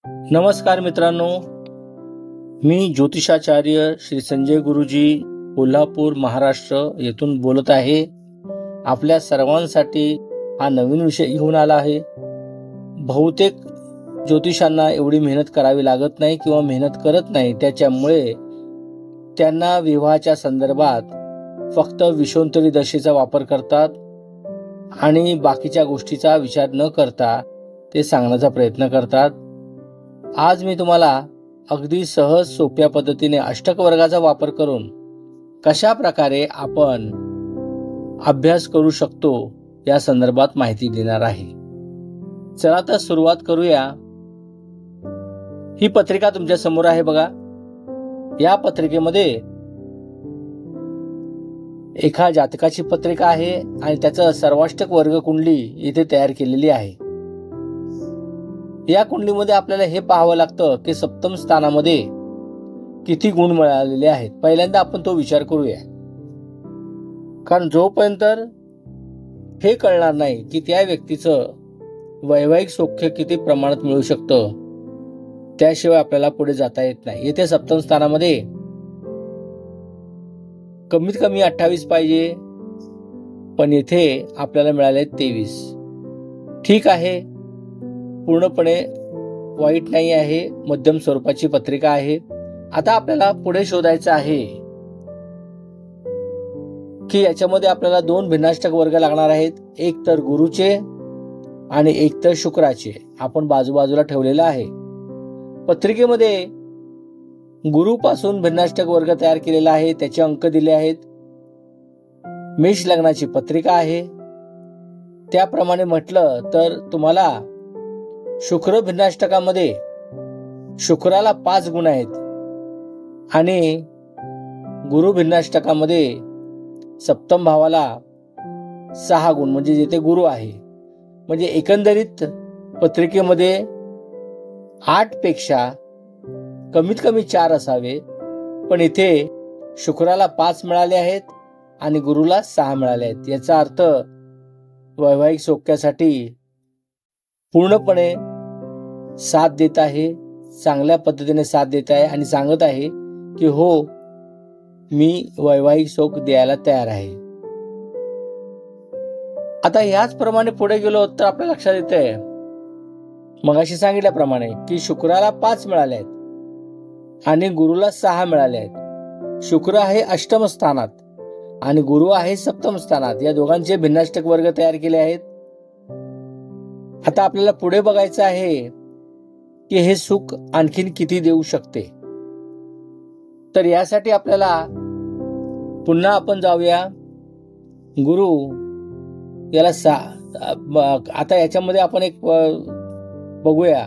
नमस्कार मित्रांनो, मी ज्योतिषाचार्य श्री संजय गुरुजी कोल्हापूर महाराष्ट्र येथून बोलत आहे। आपल्या सर्वांसाठी हा नवीन विषय घेऊन आला आहे। बहुतेक ज्योतिषांना एवढी मेहनत करावी लागत नाही किंवा मेहनत करत नाही, त्याच्यामुळे त्यांना विवाहाच्या संदर्भात फक्त विषोत्तरी दशेचा वापर करतात आणि बाकीच्या गोष्टीचा विचार न करता ते सांगण्याचा प्रयत्न करतात। आज मी तुम्हाला अगदी सहज सोप्या पद्धतीने अष्टक वर्गाचा वापर करून कशा प्रकारे आपण अभ्यास करू शकतो या संदर्भात माहिती देणार आहे। चला तर सुरुवात करूया। ही पत्रिका तुमच्या समोर आहे बघा। या पत्रिकेमध्ये एका जातकाची पत्रिका आहे आणि त्याचं सर्वाष्टक वर्ग कुंडली इथे तयार केलेली आहे। या कुंडलीमध्ये आपल्याला हे पाहावं लागतं की सप्तम स्थानामध्ये किती गुण मिळालेले आहेत। पहिल्यांदा आपण तो विचार करूया, कारण जोपर्यंत हे कळणार नाही की त्या व्यक्तीचं वैवाहिक सौख्य किती प्रमाणात मिळू शकतं, त्याशिवाय आपल्याला पुढे जाता येत नाही। येथे सप्तम स्थानामध्ये कमीत कमी 28 पाहिजे, पण येथे आपल्याला मिळाले 23। ठीक आहे, पूर्णपणे वाईट नाही आहे, मध्यम स्वरूपाची पत्रिका आहे। आता आपल्याला पुढे शोधायचं आहे की याच्यामध्ये आपल्याला 2 भिन्नाष्टक वर्ग लागणार आहेत, एक तर गुरुचे आणि एक तर शुक्राचे। आपण बाजूबाजूला ठेवलेलं आहे। पत्रिकेमध्ये गुरुपासून भिन्नाष्टक वर्ग तयार केलेला आहे, त्याचे अंक दिले आहेत। मेष लग्नाची पत्रिका आहे। त्याप्रमाणे म्हटलं तर तुम्हाला शुक्र भिन्नाष्टकामध्ये शुक्राला 5 गुण आहेत आणि गुरु भिन्नाष्टकामध्ये सप्तम भावाला 6 गुण, म्हणजे जिथे गुरु आहे। म्हणजे एकंदरीत पत्रिकेमध्ये 8 पेक्षा कमीत कमी 4 असावे, पण इथे शुक्राला 5 मिळाले आहेत आणि गुरुला 6 मिळाले आहेत। याचा अर्थ वैवाहिक सौख्यासाठी पूर्णपणे साथ देत आहे, चांगल्या पद्धतीने साथ देत आहे आणि सांगत आहे की हो, मी वैवाहिक सुख द्यायला तयार आहे। आता याच प्रमाणे पुढे गेलो तर आपल्या लक्षात येतंय, मगाशी सांगितल्याप्रमाणे की शुक्राला 5 मिळाले आहेत आणि गुरुला 6 मिळाले आहेत। शुक्र आहे अष्टम स्थानात आणि गुरु आहे सप्तम स्थानात। या दोघांचे भिन्नाष्टक वर्ग तयार केले आहेत। आता आपल्याला पुढे बघायचं आहे की हे सुख आणखीन किती देऊ शकते। तर यासाठी आपल्याला पुन्हा आपण जाऊया गुरु याला आता याच्यामध्ये आपण एक बघूया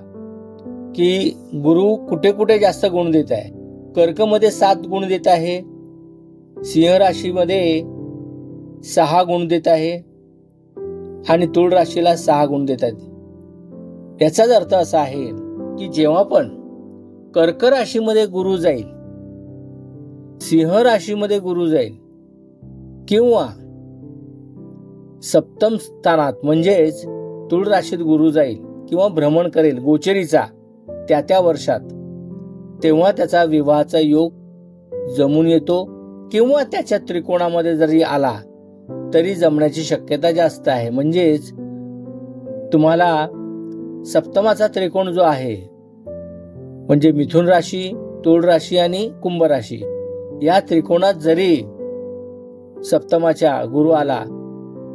की गुरु कुठे कुठे जास्त गुण देत आहे। कर्क मध्ये 7 गुण देत आहे, सिंह राशीमध्ये 6 गुण देत आहे आणि तुळ राशीला 6 गुण देत आहेत। याचाच अर्थ असा आहे की जेव्हा पण कर्क राशीमध्ये गुरु जाईल, सिंह राशीमध्ये गुरु जाईल किंवा सप्तम स्थानात म्हणजेच तुळ राशीत गुरु जाईल किंवा भ्रमण करेल गोचरीचा त्या वर्षात, तेव्हा त्याचा विवाहाचा योग जमून येतो किंवा त्याच्या त्रिकोणामध्ये जरी आला तरी जमण्याची शक्यता जास्त आहे। म्हणजेच तुम्हाला सप्तमाचा त्रिकोण जो आहे, म्हणजे मिथुन राशी, तुळ राशी आणि कुंभ राशी, या त्रिकोणात जरी सप्तमाच्या गुरु आला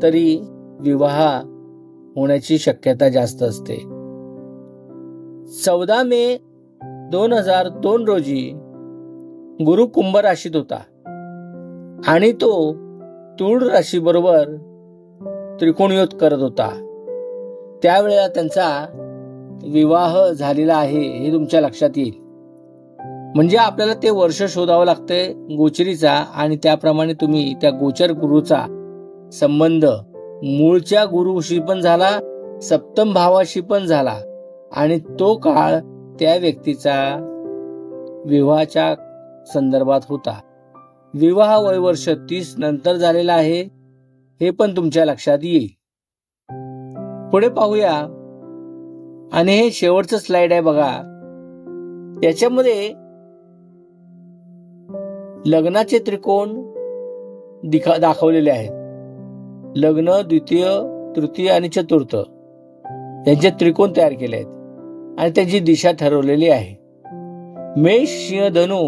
तरी विवाह होण्याची शक्यता जास्त असते। 14 मे 2002 रोजी गुरु कुंभ राशीत होता आणि तो तुळ राशी बरोबर त्रिकोणयोग करत होता। त्यावेळेला त्यांचा विवाह झालेला आहे हे तुमच्या लक्षात येईल। म्हणजे आपल्याला ते वर्ष शोधावं लागतंय गोचरीचा आणि त्याप्रमाणे तुम्ही त्या गोचर गुरुचा संबंध मूळच्या गुरुशी पण झाला, सप्तम भावाशी पण झाला आणि तो काळ त्या व्यक्तीचा विवाहाच्या संदर्भात होता। विवाह वयवर्ष 30 नंतर झालेला आहे हे पण तुमच्या लक्षात येईल। पुढे पाहूया आणि हे शेवटचं स्लाइड आहे बघा। याच्यामध्ये लग्नाचे त्रिकोण दाखवलेले आहेत. लग्न, द्वितीय, तृतीय आणि चतुर्थ यांचे त्रिकोण तयार केले आहेत आणि त्यांची दिशा ठरवलेली आहे. मेष, सिंह, धनु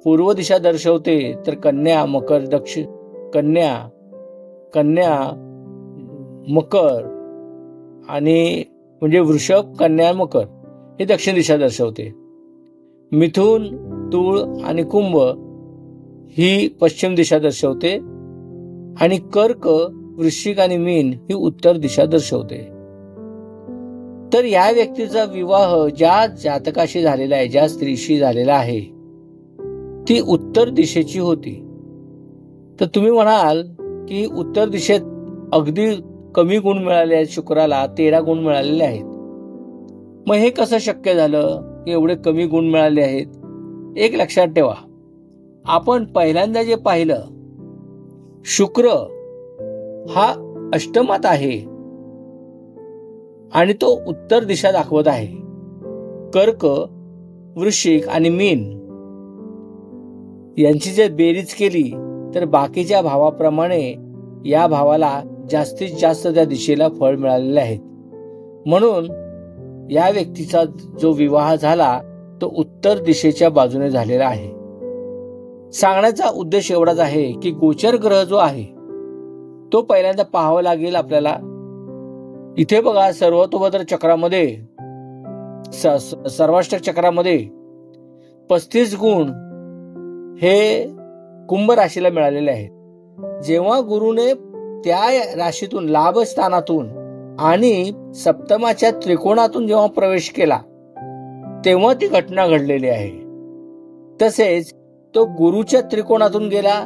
पूर्व दिशा दर्शवते, तर कन्या, मकर, कन्या मकर आणि म्हणजे वृषभ, कन्या, मकर हे दक्षिण दिशा दर्शवते. मिथुन, तूळ आणि कुंभ ही पश्चिम दिशा दर्शवते आणि कर्क, वृश्चिक आणि मीन ही उत्तर दिशा दर्शवते. तर या व्यक्तीचा विवाह ज्या जातकाशी झालेला आहे, ज्या स्त्रीशी झालेला आहे, ती उत्तर दिशेची होती. तर तुम्ही म्हणाल की उत्तर दिशेत अगदी कमी गुण मिळाले आहेत, शुक्राला 13 गुण मिळालेले आहेत. मग हे कसं शक्य झालं की एवढे कमी गुण मिळाले आहेत? एक लक्षात ठेवा, आपण पहिल्यांदा जे पाहिलं, शुक्र हा अष्टमात आहे आणि तो उत्तर दिशा दाखवत आहे. कर्क, वृश्चिक आणि मीन यांची जर बेरीज केली तर बाकीच्या भावाप्रमाणे या भावाला जास्तीत जास्त त्या दिशेला फळ मिळालेले आहेत. म्हणून या व्यक्तीचा जो विवाह झाला तो उत्तर दिशेच्या बाजूने झालेला आहे. सांगण्याचा उद्देश एवढाच आहे की गोचर ग्रह जो आहे तो पहिल्यांदा पाहावा लागेल आपल्याला. इथे बघा, सर्वतोभद्र चक्रामध्ये, सर्वाष्टक चक्रामध्ये 35 गुण हे कुंभ राशीला मिळालेले आहेत. जेव्हा गुरुने त्या राशीतून, लाभ स्थानातून आणि सप्तमाच्या त्रिकोणातून जेव्हा प्रवेश केला तेव्हा ती घटना घडलेली आहे. तसेच तो गुरुच्या त्रिकोणातून गेला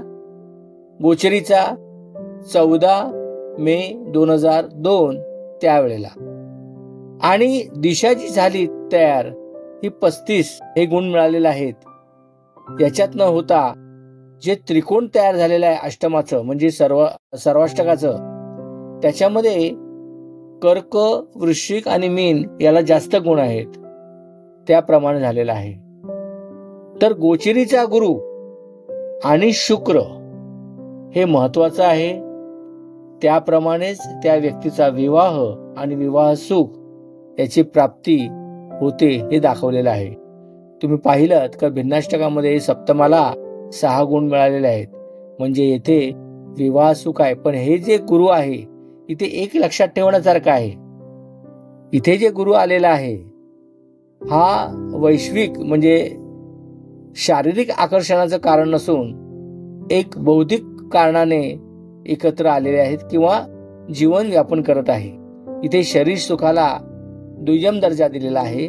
गोचरीचा 14 मे 2002 त्यावेळेला, आणि दिशा जी झाली तयार ही 35 हे गुण मिळालेले आहेत. याच्यात न होता जे त्रिकोण तयार झालेलं आहे अष्टमाचं म्हणजे सर्वाष्टकाचं, त्याच्यामध्ये कर्क, वृश्चिक आणि मीन याला जास्त गुण आहेत, त्याप्रमाणे झालेला आहे. तर गोचरीचा गुरु आणि शुक्र हे महत्वाचं आहे. त्याप्रमाणेच त्या व्यक्तीचा विवाह आणि विवाह सुख याची प्राप्ती होते हे दाखवलेलं आहे. तुम्ही पाहिलं का भिन्नाष्टकामध्ये सप्तमाला 6 गुण मिळालेले आहेत, म्हणजे येथे विवाह सुख आहे. पण हे जे गुरु आहे इथे एक लक्षात ठेवण्यासारखं आहे, इथे जे गुरु आलेला आहे हा वैश्विक म्हणजे शारीरिक आकर्षणाचं कारण नसून एक बौद्धिक कारणाने एकत्र आलेले आहेत किंवा जीवन व्यापन करत आहे. इथे शरीर सुखाला दुय्यम दर्जा दिलेला आहे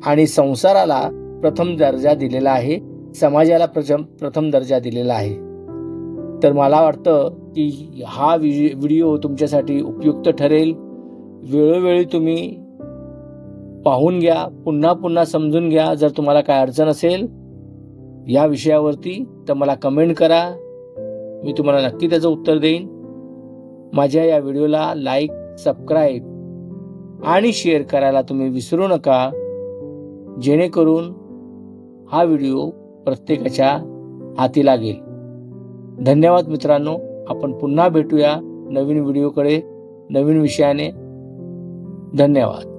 आणि संसाराला प्रथम दर्जा दिलेला आहे, समाजाला प्रथम दर्जा दिलेला आहे. तर मला वाटतं की हा व्हिडिओ तुमच्यासाठी उपयुक्त ठरेल. वेळोवेळी तुम्ही पाहून घ्या, पुन्हा पुन्हा समजून घ्या. जर तुम्हाला काय अडचण असेल या विषयावरती तर मला कमेंट करा, मी तुम्हाला नक्की त्याचं उत्तर देईन. माझ्या या व्हिडिओला लाईक, सबस्क्राईब आणि शेअर करायला तुम्ही विसरू नका, जेणेकरून हा व्हिडिओ प्रत्येकाच्या हाती लागेल. धन्यवाद मित्रांनो. आपण पुन्हा भेटूया नवीन व्हिडिओकडे, नवीन विषयाने. धन्यवाद.